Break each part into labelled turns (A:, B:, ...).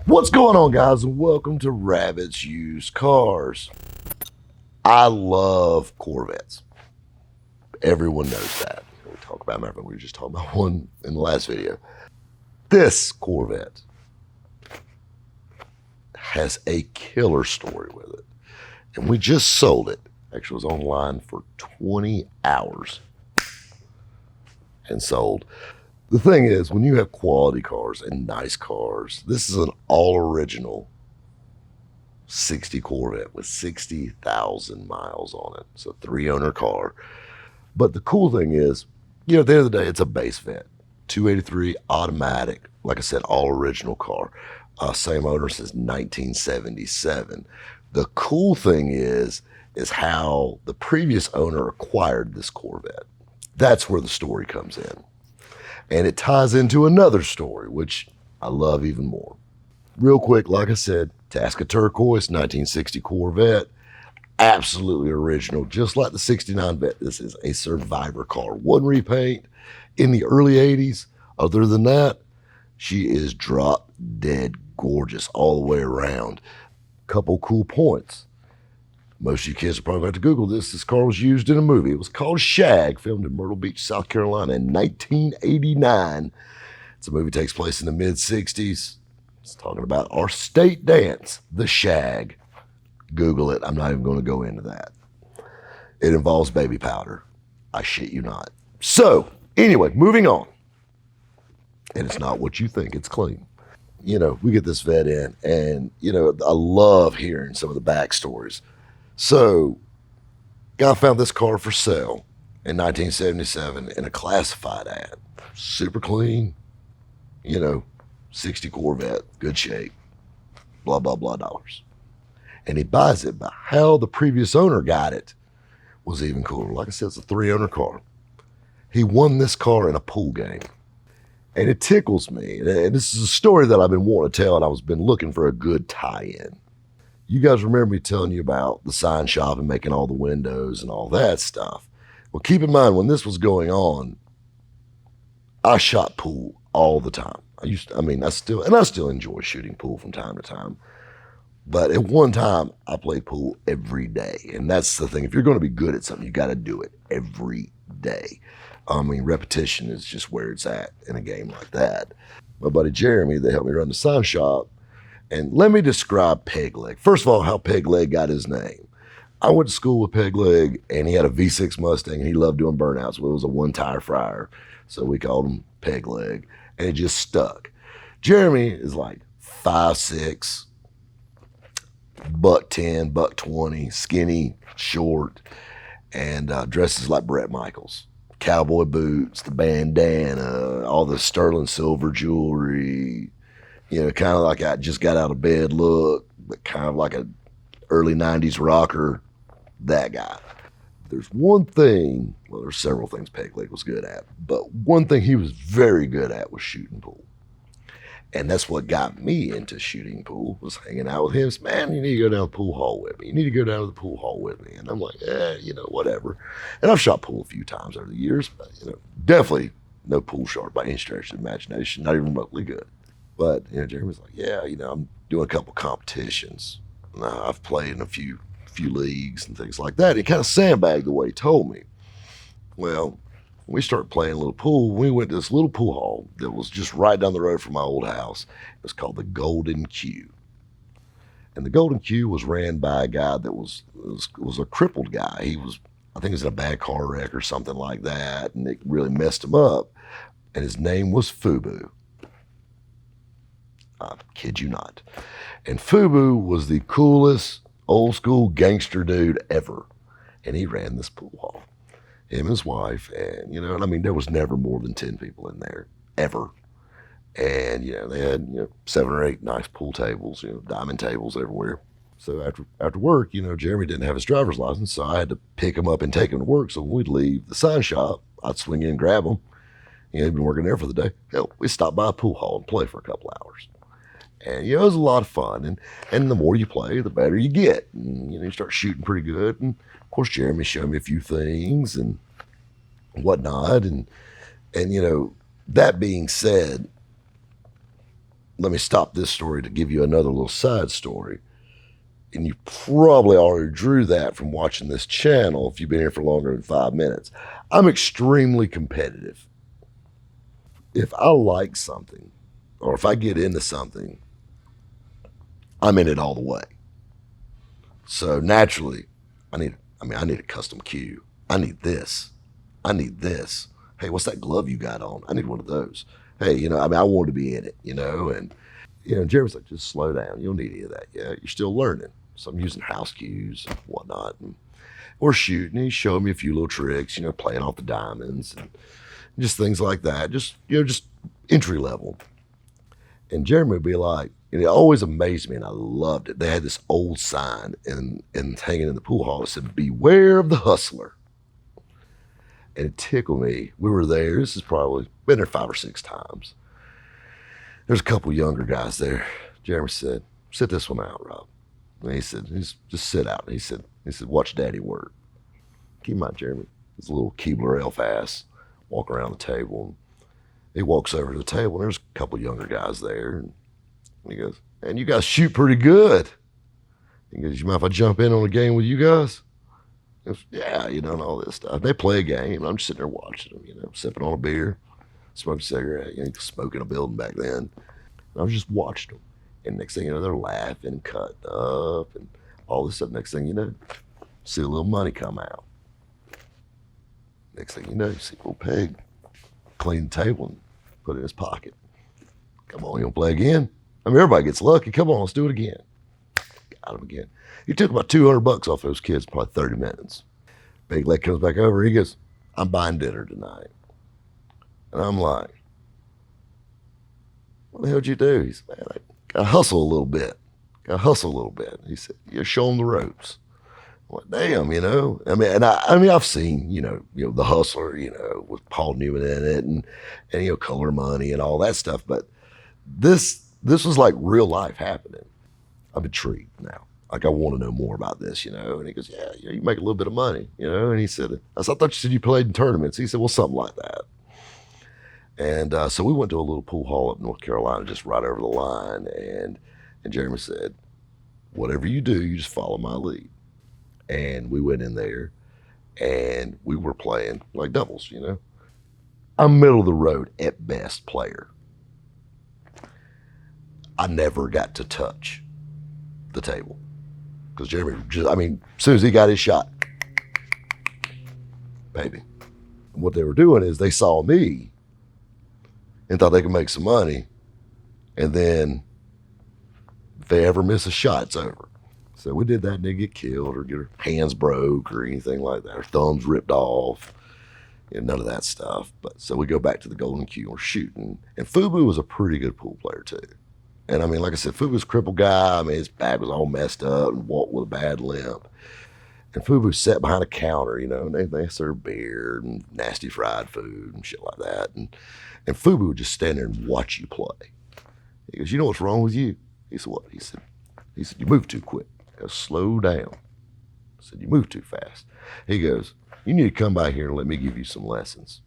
A: What's going on, guys, and welcome to Rabbit's Used Cars. I love Corvettes. Everyone knows that. We talk about them. We were just talking about one in the last video. This Corvette has a killer story with it, and we just sold it. Actually, it was online for 20 hours and sold. The thing is, when you have quality cars and nice cars, this is an all-original 60 Corvette with 60,000 miles on it. It's a 3-owner car. But the cool thing is, at the end of the day, it's a base vet. 283 automatic, like I said, all-original car. Same owner since 1977. The cool thing is how the previous owner acquired this Corvette. That's where the story comes in. And it ties into another story, which I love even more. Real quick, like I said, Tasca Turquoise, 1960 Corvette. Absolutely original, just like the 69 Vet. This is a survivor car. One repaint in the early 80s. Other than that, she is drop dead gorgeous all the way around. Couple cool points. Most of you kids are probably going to Google this. This car was used in a movie. It was called Shag, filmed in Myrtle Beach, South Carolina in 1989. It's a movie that takes place in the mid-60s. It's talking about our state dance, the Shag. Google it. I'm not even going to go into that. It involves baby powder. I shit you not. So, anyway, moving on. And it's not what you think. It's clean. We get this vet in, and, I love hearing some of the backstories. So, guy found this car for sale in 1977 in a classified ad. Super clean, 60 Corvette, good shape, blah, blah, blah dollars. And he buys it, but how the previous owner got it was even cooler. Like I said, it's a 3-owner car. He won this car in a pool game. And it tickles me. And this is a story that I've been wanting to tell, and I've been looking for a good tie-in. You guys remember me telling you about the sign shop and making all the windows and all that stuff. Well, keep in mind, when this was going on, I shot pool all the time. I still enjoy shooting pool from time to time. But at one time, I played pool every day. And that's the thing. If you're going to be good at something, you got to do it every day. Repetition is just where it's at in a game like that. My buddy Jeremy, they helped me run the sign shop. And let me describe Pegleg. First of all, how Pegleg got his name. I went to school with Pegleg, and he had a V6 Mustang, and he loved doing burnouts. Well, it was a one-tire fryer, so we called him Pegleg, and it just stuck. Jeremy is like 5'6", $110, $120, skinny, short, and dresses like Bret Michaels. Cowboy boots, the bandana, all the sterling silver jewelry, kind of like I just got out of bed look, but kind of like a early 90s rocker, that guy. There's one thing, well, there's several things Pegleg was good at, but one thing he was very good at was shooting pool. And that's what got me into shooting pool, was hanging out with him. Man, you need to go down to the pool hall with me. You need to go down to the pool hall with me. And I'm like, whatever. And I've shot pool a few times over the years, but, definitely no pool sharp by any stretch of the imagination, not even remotely good. But, Jeremy's like, yeah, I'm doing a couple competitions. I've played in a few leagues and things like that. He kind of sandbagged the way he told me. Well, when we started playing a little pool, we went to this little pool hall that was just right down the road from my old house. It was called the Golden Q. And the Golden Q was ran by a guy that was a crippled guy. I think he was in a bad car wreck or something like that, and it really messed him up. And his name was Fubu. I kid you not. And Fubu was the coolest old school gangster dude ever. And he ran this pool hall. Him and his wife, and there was never more than 10 people in there, ever. And they had 7 or 8 nice pool tables, diamond tables everywhere. So after work, Jeremy didn't have his driver's license, so I had to pick him up and take him to work. So when we'd leave the sign shop, I'd swing in and grab him. He'd been working there for the day. Hell, we'd stop by a pool hall and play for a couple hours. And it was a lot of fun, and the more you play, the better you get. And you start shooting pretty good. And of course, Jeremy showed me a few things and whatnot. And that being said, let me stop this story to give you another little side story. And you probably already drew that from watching this channel if you've been here for longer than 5 minutes. I'm extremely competitive. If I like something, or if I get into something, I'm in it all the way. So naturally, I need a custom cue. I need this. I need this. Hey, what's that glove you got on? I need one of those. Hey, I want to be in it, and Jeremy's like, just slow down. You don't need any of that yet. You're still learning. So I'm using house cues and whatnot. And we're shooting. He's showing me a few little tricks, playing off the diamonds and just things like that. Just entry level. And Jeremy would be like, and it always amazed me, and I loved it. They had this old sign and hanging in the pool hall that said, "Beware of the hustler." And it tickled me. We were there. This has probably been there 5 or 6 times. There's a couple younger guys there. Jeremy said, "Sit this one out, Rob." And he said, "Just sit out." And he said, "Watch Daddy work." Keep in mind, Jeremy, he's a little Keebler elf ass, walking around the table. And he walks over to the table, and there's a couple younger guys there. And he goes, "Man, you guys shoot pretty good." He goes, "You mind if I jump in on a game with you guys?" He goes, "Yeah, and all this stuff." They play a game, and I'm just sitting there watching them, sipping on a beer, smoking a cigarette, smoking a building back then. And I was just watching them. And next thing you know, they're laughing and cutting up and all this stuff. Next thing you know, see a little money come out. Next thing you know, you see a little pig clean the table and put it in his pocket. "Come on, you want to play again?" Everybody gets lucky. "Come on, let's do it again." Got him again. He took about $200 off those kids, probably 30 minutes. Big leg comes back over. He goes, "I'm buying dinner tonight." And I'm like, "What the hell did you do?" He said, "Man, I got to hustle a little bit. He said, "You show them the ropes." I'm like, "Damn, I've seen, The Hustler, with Paul Newman in it and Color Money and all that stuff. But this was like real life happening. I'm intrigued now. Like, I want to know more about this, And he goes, "Yeah, you make a little bit of money, And he said, I thought you said you played in tournaments." He said, "Well, something like that." And so we went to a little pool hall up in North Carolina, just right over the line. And Jeremy said, "Whatever you do, you just follow my lead." And we went in there, and we were playing like doubles, I'm middle of the road at best player. I never got to touch the table because Jeremy as soon as he got his shot, baby. And what they were doing is they saw me and thought they could make some money, and then if they ever miss a shot, it's over. So we did that and didn't get killed or get our hands broke or anything like that, or thumbs ripped off, none of that stuff. But so we go back to the golden cue, we're shooting, and Fubu was a pretty good pool player too. And like I said, Fubu was a crippled guy. His back was all messed up and walked with a bad limp. And Fubu sat behind a counter, and they served beer and nasty fried food and shit like that. And Fubu would just stand there and watch you play. He goes, "You know what's wrong with you?" He said, "What?" He said, "You move too quick." I go, "Slow down." I said, "You move too fast." He goes, "You need to come by here and let me give you some lessons."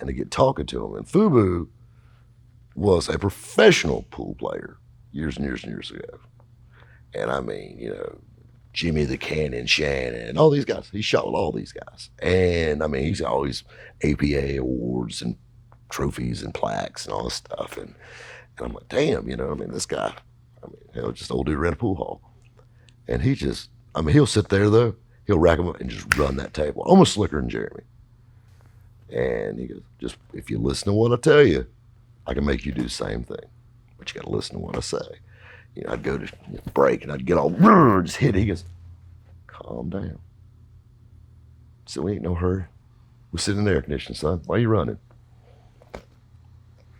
A: And they get talking to him. And Fubu was a professional pool player years and years and years ago. And Jimmy the Cannon Shannon and all these guys. He shot with all these guys. And he's always APA awards and trophies and plaques and all this stuff. And I'm like, damn, this guy, just old dude ran a pool hall. And he just, he'll sit there though, he'll rack them up and just run that table, almost slicker than Jeremy. And he goes, "Just, if you listen to what I tell you, I can make you do the same thing. But you got to listen to what I say." I'd go to break and I'd get all, just hit it. He goes, "Calm down." So we ain't no hurry. We're sitting in the air conditioning, son. Why are you running?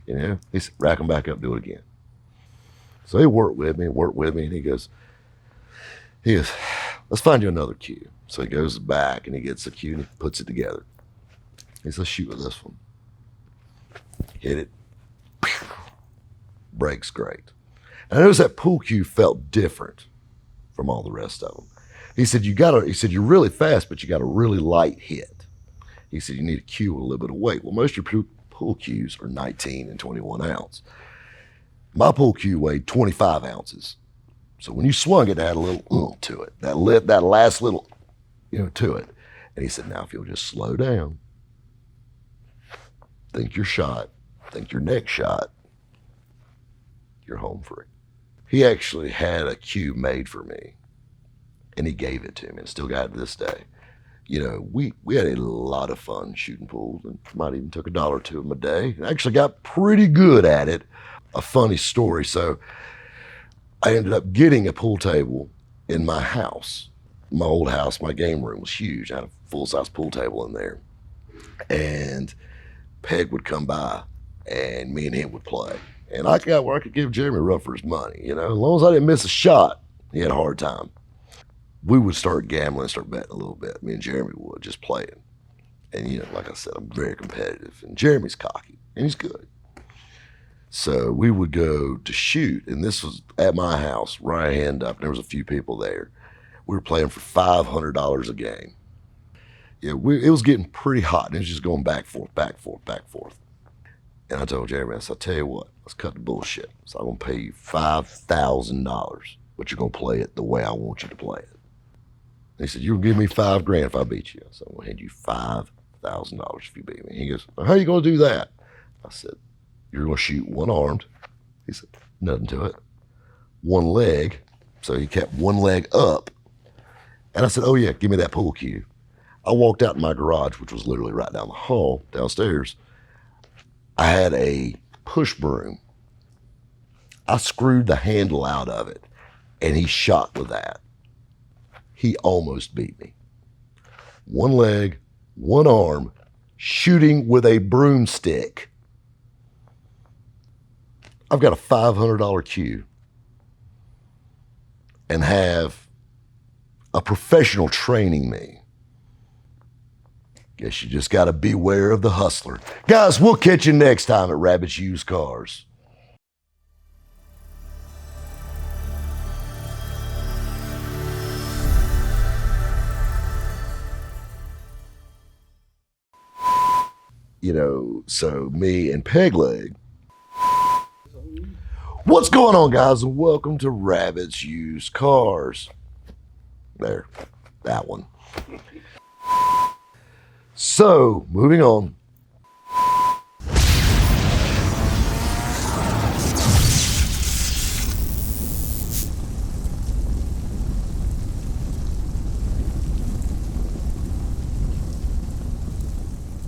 A: He said, "Rack them back up, do it again." So he worked with me, and he goes, "Let's find you another cue." So he goes back and he gets a cue and he puts it together. He says, "Let's shoot with this one." Hit it. Breaks great. And I noticed that pool cue felt different from all the rest of them. He said, "You're really fast, but you got a really light hit." He said, "You need a cue with a little bit of weight." Well, most of your pool cues are 19 and 21 ounce. My pool cue weighed 25 ounces. So when you swung it, it had a little to it. That last little, to it. And he said, now if you'll just slow down, think your shot, think your next shot, you're home free. He actually had a cue made for me, and he gave it to me, and still got it to this day. We had a lot of fun shooting pools, and might even took $1 or $2 of them a day. I actually got pretty good at it. A funny story. So I ended up getting a pool table in my house. My old house, my game room was huge. I had a full-size pool table in there. And Peg would come by, and me and him would play. And I got where I could give Jeremy a run for his money. As long as I didn't miss a shot, he had a hard time. We would start gambling, start betting a little bit. Me and Jeremy would, just playing. And, like I said, I'm very competitive. And Jeremy's cocky, and he's good. So we would go to shoot, and this was at my house, right hand up. There was a few people there. We were playing for $500 a game. Yeah, it was getting pretty hot, and it was just going back, forth, back, forth, back, forth. And I told Jeremy, I said, I'll tell you what, let's cut the bullshit. So I'm going to pay you $5,000, but you're going to play it the way I want you to play it. And he said, you'll give me $5,000 if I beat you. I said, I'm going to hand you $5,000 if you beat me. He goes, well, how are you going to do that? I said, you're going to shoot one armed. He said, nothing to it. One leg. So he kept one leg up. And I said, oh yeah, give me that pool cue. I walked out in my garage, which was literally right down the hall, downstairs. I had a push broom. I screwed the handle out of it, and he shot with that. He almost beat me. One leg, one arm, shooting with a broomstick. I've got a $500 cue and have a professional training me. Guess you just got to beware of the hustler. Guys, we'll catch you next time at Rabbit's Used Cars. So me and Pegleg. What's going on, guys, and welcome to Rabbit's Used Cars. There, that one. So, moving on.